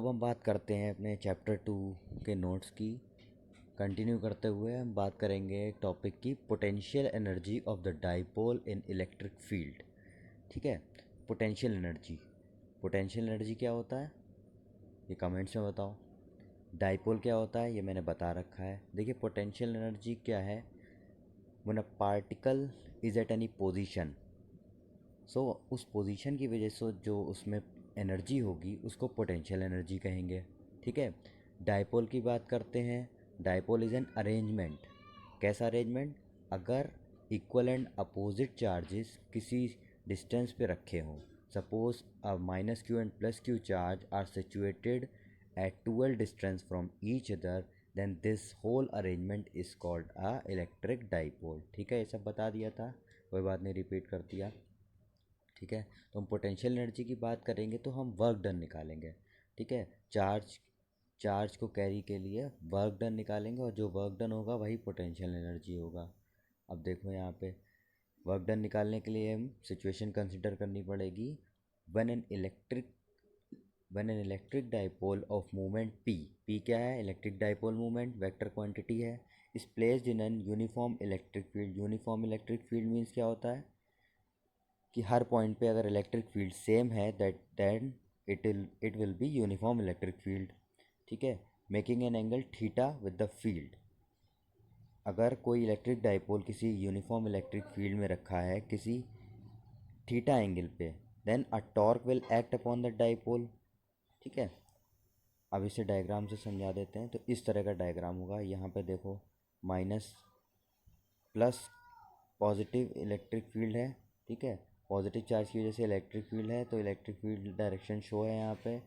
अब हम बात करते हैं अपने चैप्टर 2 के नोट्स की। कंटिन्यू करते हुए हम बात करेंगे टॉपिक की potential energy of the dipole in electric field. ठीक है, पोटेंशियल एनर्जी। पोटेंशियल एनर्जी क्या होता है ये कमेंट्स में बताओ। डाइपोल क्या होता है ये मैंने बता रखा है। देखिए पोटेंशियल एनर्जी क्या है, when a particle is at any position, so उस पोजीशन की वजह से जो उसमें एनर्जी होगी उसको पोटेंशियल एनर्जी कहेंगे। ठीक है, डाइपोल की बात करते हैं। Dipole is an arrangement. कैसा अरेंजमेंट? अगर इक्वल एंड अपोजिट चार्जेस किसी डिस्टेंस पे रखे हों, suppose a minus q and plus q charge are situated at two l distance from each other, then this whole arrangement is called a electric dipole. ठीक है, ये सब बता दिया था, कोई बात नहीं, रिपीट कर दिया। ठीक है, तो हम पोटेंशियल एनर्जी की बात करेंगे तो हम वर्क डन निकालेंगे। ठीक है, चार्ज को कैरी के लिए वर्क डन निकालेंगे और जो वर्क डन होगा वही पोटेंशियल एनर्जी होगा। अब देखो यहाँ पे वर्क डन निकालने के लिए हम सिचुएशन कंसिडर करनी पड़ेगी। When an electric dipole of moment P क्या है? Electric dipole moment vector quantity है, is placed in an uniform electric field. Uniform electric field means क्या होता है कि हर पॉइंट पे अगर इलेक्ट्रिक फील्ड सेम है then it will be uniform electric field. ठीक है, making an angle theta with the field. अगर कोई इलेक्ट्रिक डाइपोल किसी यूनिफॉर्म इलेक्ट्रिक फील्ड में रखा है किसी थीटा एंगल पे, then a torque will act upon the dipole. ठीक है, अब इसे डायग्राम से समझा देते हैं। तो इस तरह का डायग्राम होगा। यहाँ पे देखो minus plus positive electric field है। ठीक है, पॉजिटिव चार्ज की वजह से इलेक्ट्रिक फील्ड है, तो इलेक्ट्रिक फील्ड डायरेक्शन शो है यहाँ पे।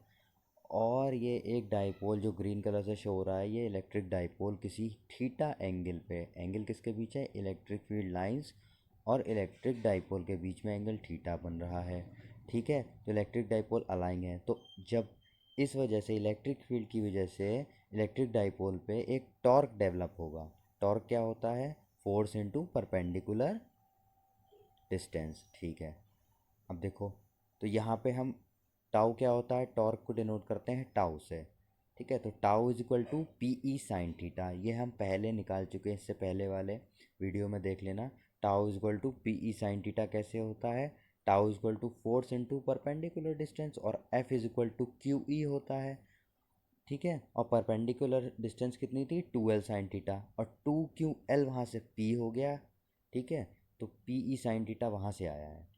और ये एक डाइपोल जो ग्रीन कलर से शो हो रहा है, ये इलेक्ट्रिक डाइपोल किसी थीटा एंगल पे, एंगल किसके बीच है? इलेक्ट्रिक फील्ड लाइंस और इलेक्ट्रिक डाइपोल के बीच में एंगल थीटा बन रहा है। ठीक है, तो इलेक्ट्रिक डाइपोल अलाइंग है। तो जब इस वजह से इलेक्ट्रिक फील्ड की वजह से इलेक्ट्रिक डाइपोल पे एक टॉर्क डेवलप होगा। टॉर्क क्या होता है? Force into perpendicular distance. ठीक है, अब देखो तो यहाँ पे हम टाउ क्या होता है, टॉर्क को डिनोट करते हैं टाउ से। ठीक है, तो tau is equal to P E sine theta, ये हम पहले निकाल चुके हैं, इससे पहले वाले वीडियो में देख लेना। Tau is equal to P E sine theta कैसे होता है? Tau is equal to force into perpendicular distance और F is equal to Q E होता है। ठीक है, और परपेंडिकुलर डिस्टेंस कितनी थी? 2l साइन थीटा, और 2ql वहाँ से p हो गया। ठीक है, तो पी ई साइन थीटा वहाँ से आया है।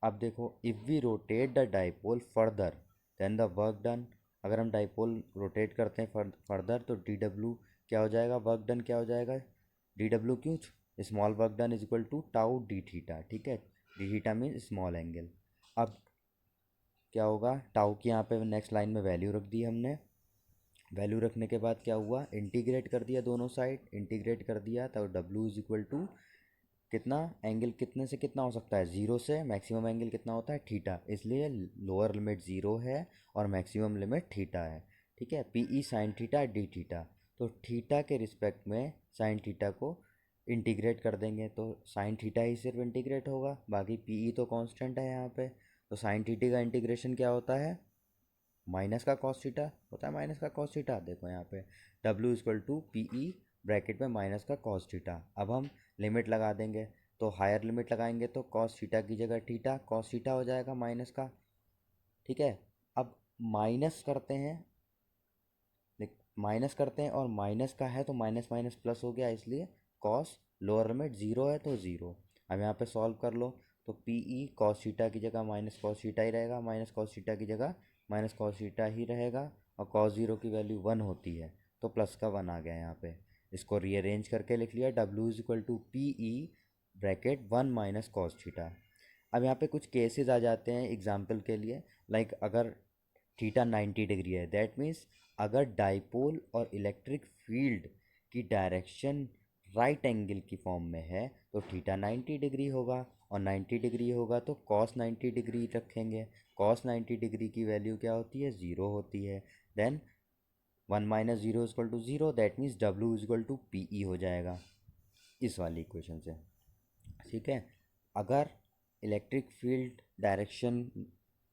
अब देखो if we rotate the dipole further then the work done. अगर हम डाइपोल रोटेट करते हैं फर्दर तो डी डब्ल्यू क्या हो जाएगा? वर्क डन क्या हो जाएगा? डी डब्ल्यू क्यों? Small work done is equal to tau d theta. ठीक है, d theta mean small angle. अब क्या होगा? टाउ की यहाँ पे नेक्स्ट लाइन में वैल्यू रख दी हमने। वैल्यू रखने के बाद क्या हुआ? इंटीग्रेट कर दिया दोनों साइड, इंटीग्रेट कर दिया तो डब्ल्यू इज इक्वल टू कितना? एंगल कितने से कितना हो सकता है? ज़ीरो से। मैक्सिमम एंगल कितना होता है? थीटा, इसलिए लोअर लिमिट ज़ीरो है और मैक्सिमम लिमिट थीटा है। ठीक है, P E sine theta D theta, तो थीटा के रिस्पेक्ट में साइन थीटा को इंटीग्रेट कर देंगे तो साइन थीटा ही सिर्फ इंटीग्रेट होगा, बाकी पी ई तो कांस्टेंट है यहाँ पे। तो साइन थीटा का इंटीग्रेशन क्या होता है? माइनस का कॉस थीटा होता है, माइनस का कॉस थीटा। देखो यहाँ पे डब्ल्यू equal to P e bracket में माइनस का कॉस थीटा। अब हम लिमिट लगा देंगे, तो हायर लिमिट लगाएंगे तो कॉस थीटा की जगह थीटा कॉस थीटा हो जाएगा माइनस का। ठीक है, अब माइनस करते हैं, माइनस करते हैं और माइनस का है तो माइनस माइनस प्लस हो गया, इसलिए कॉस लोअर लिमिट ज़ीरो है तो ज़ीरो। अब यहाँ पे सॉल्व कर लो तो पी ई कॉस थीटा की जगह माइनस कॉस थीटा ही रहेगा, माइनस कॉस थीटा की जगह माइनस कॉस थीटा ही रहेगा, और कॉस ज़ीरो की वैल्यू वन होती है तो प्लस का वन आ गया यहाँ पे। इसको रीअरेंज करके लिख लिया, डब्ल्यू is equal to P e bracket one minus cos theta. अब यहाँ पे कुछ केसेस आ जाते हैं एग्जाम्पल के लिए, लाइक अगर थीटा 90 डिग्री है, दैट मीन्स अगर डाइपोल और इलेक्ट्रिक फील्ड की डायरेक्शन राइट एंगल की फॉर्म में है तो थीटा 90 डिग्री होगा, और 90 डिग्री होगा तो कॉस 90 डिग्री रखेंगे। कॉस 90 डिग्री की वैल्यू क्या होती है? ज़ीरो होती है। Then one minus zero is equal to zero, that means डब्ल्यू इजक्वल टू पी ई हो जाएगा इस वाली इक्वेशन से। ठीक है, अगर इलेक्ट्रिक फील्ड डायरेक्शन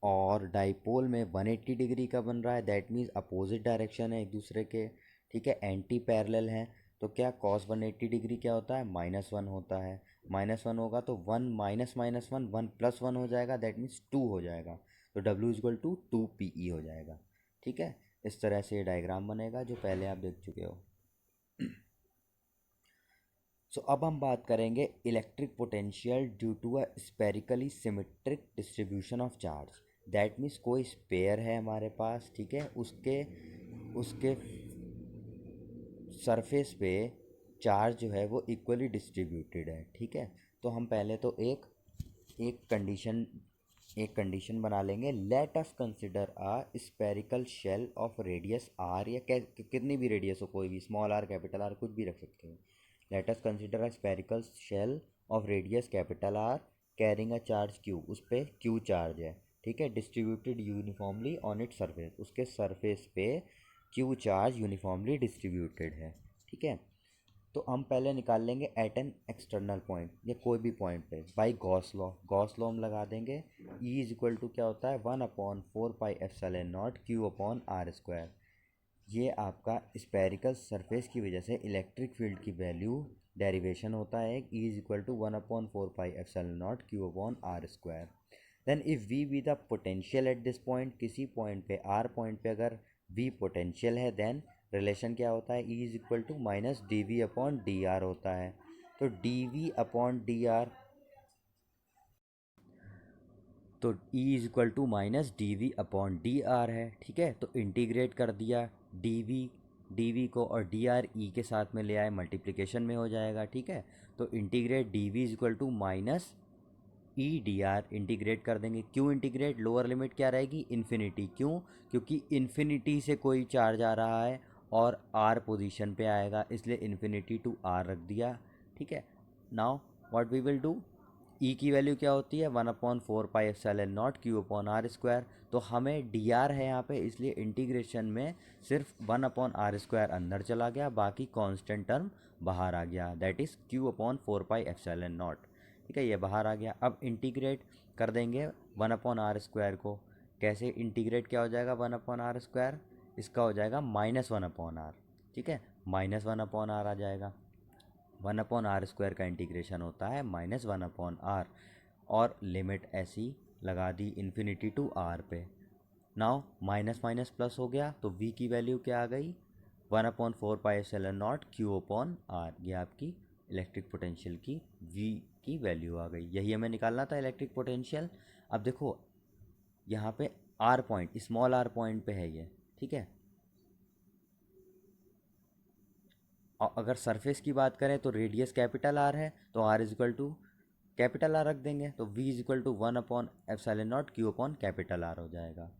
और डाइपोल में 180 डिग्री का बन रहा है, दैट मीन्स अपोजिट डायरेक्शन है एक दूसरे के, ठीक है, एंटी पैरेलल है। तो क्या कॉस 180 डिग्री क्या होता है, -1 होता है। -1 होगा तो 1 माइनस माइनस वन 1 प्लस 1 हो जाएगा, दैट मीन्स 2 हो जाएगा। तो W इक्वल टू 2PE हो जाएगा, ठीक है। इस तरह से ये डायग्राम बनेगा जो पहले आप देख चुके हो। सो अब हम बात करेंगे electric potential due to a spherically symmetric distribution of charge. That means कोई स्पेयर है हमारे पास, ठीक है, उसके उसके सरफेस पे चार्ज जो है वो इक्वली डिस्ट्रीब्यूटेड है, ठीक है। तो हम पहले तो एक कंडीशन एक कंडीशन बना लेंगे। Let us consider a spherical shell of radius r, या कितनी भी रेडियस हो, कोई भी, स्मॉल आर कैपिटल आर कुछ भी रख सकते हो। Let us consider a spherical shell of radius capital r carrying a charge q, उस पर क्यू चार्ज है, ठीक है, distributed uniformly on it surface, उसके सरफेस पे क्यू चार्ज यूनिफॉर्मली डिस्ट्रीब्यूटेड है, ठीक है। तो हम पहले निकाल लेंगे एट एन एक्सटर्नल पॉइंट या कोई भी पॉइंट पे बाई गॉस लॉ हम लगा देंगे। ई इज इक्वल टू क्या होता है, 1/4πε0 क्यू अपॉन आर स्क्वायर। ये आपका स्पेरिकल सरफेस की वजह से इलेक्ट्रिक फील्ड की वैल्यू डेरिवेशन होता है, E is equal to 1/4πε0 Q upon R square. Then if V be the potential at this point, किसी पॉइंट पे आर पॉइंट पे अगर वी पोटेंशियल है, देन रिलेशन क्या होता है, E is equal to minus D V upon D R होता है। तो D V upon D R, तो E is equal to minus D V upon D are है, ठीक है। तो इंटीग्रेट कर दिया डी वी को, और डी आर ई के साथ में ले आए, मल्टीप्लिकेशन में हो जाएगा, ठीक है। तो integrate d v is equal to minus e d r, integrate कर देंगे। क्यों इंटीग्रेट, लोअर लिमिट क्या रहेगी, इन्फिनिटी। क्यों, क्योंकि इन्फिनिटी से कोई चार्ज आ रहा है और आर पोजीशन पे आएगा, इसलिए इन्फिनिटी टू आर रख दिया, ठीक है। Now what we will do, E की वैल्यू क्या होती है, 1/4πε0 क्यू अपॉन आर स्क्वायर। तो हमें डी आर है यहाँ पे, इसलिए इंटीग्रेशन में सिर्फ 1/r² अंदर चला गया, बाकी कांस्टेंट टर्म बाहर आ गया, दैट इज़ क्यू अपॉन 4πε0, ठीक है, ये बाहर आ गया। अब इंटीग्रेट कर देंगे 1/r² को। कैसे इंटीग्रेट, क्या हो जाएगा 1/r², इसका हो जाएगा -1/r, ठीक है, -1/r आ जाएगा। 1/r² का इंटीग्रेशन होता है -1/r, और लिमिट ऐसी लगा दी इन्फिनिटी टू आर पे। नाउ माइनस माइनस प्लस हो गया, तो v की वैल्यू क्या आ गई, 1/4πε0 क्यू अपॉन आर। ये आपकी इलेक्ट्रिक पोटेंशियल की v की वैल्यू आ गई। यही हमें निकालना था इलेक्ट्रिक पोटेंशियल। अब देखो यहाँ पे R point, small r point पे है ये, ठीक है। और अगर सरफेस की बात करें तो रेडियस कैपिटल आर है, तो R is equal to capital R रख देंगे, तो v is equal to 1/ε0 Q upon capital R हो जाएगा।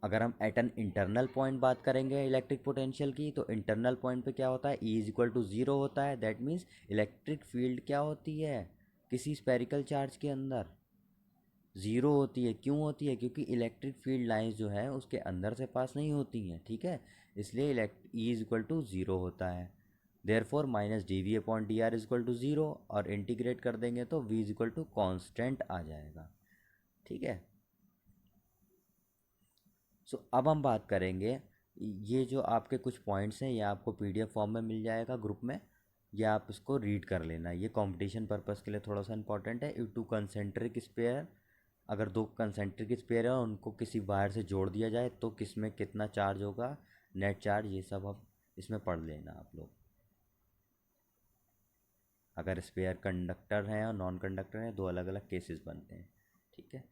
अगर हम एट एन इंटरनल पॉइंट बात करेंगे इलेक्ट्रिक पोटेंशियल की, तो इंटरनल पॉइंट पे क्या होता है, ई इज इक्वल टू 0 होता है, दैट मीन्स इलेक्ट्रिक फील्ड क्या होती है किसी स्पेरिकल चार्ज के अंदर, ज़ीरो होती है। क्यों होती है, क्योंकि इलेक्ट्रिक फील्ड लाइंस जो है उसके अंदर से पास नहीं होती हैं, ठीक है, इसलिए ई इज इक्वल टू 0 होता है। Therefore minus D V upon D R is equal to 0, और इंटीग्रेट कर देंगे तो v is equal to constant आ जाएगा, ठीक है। सो अब हम बात करेंगे, ये जो आपके कुछ पॉइंट्स हैं ये आपको पीडीएफ फॉर्म में मिल जाएगा ग्रुप में, ये आप इसको रीड कर लेना, ये कंपटीशन पर्पस के लिए थोड़ा सा इंपॉर्टेंट है। टू कंसेंट्रिक स्पेयर, अगर दो कंसेंट्रिक स्पेयर है और उनको किसी वायर से जोड़ दिया जाए तो किस में कितना चार्ज होगा, नेट चार्ज, ये सब अब इसमें पढ़ लेना आप लोग। अगर स्पेयर कंडक्टर हैं और नॉन कंडक्टर हैं, दो अलग अलग केसेस बनते हैं, ठीक है।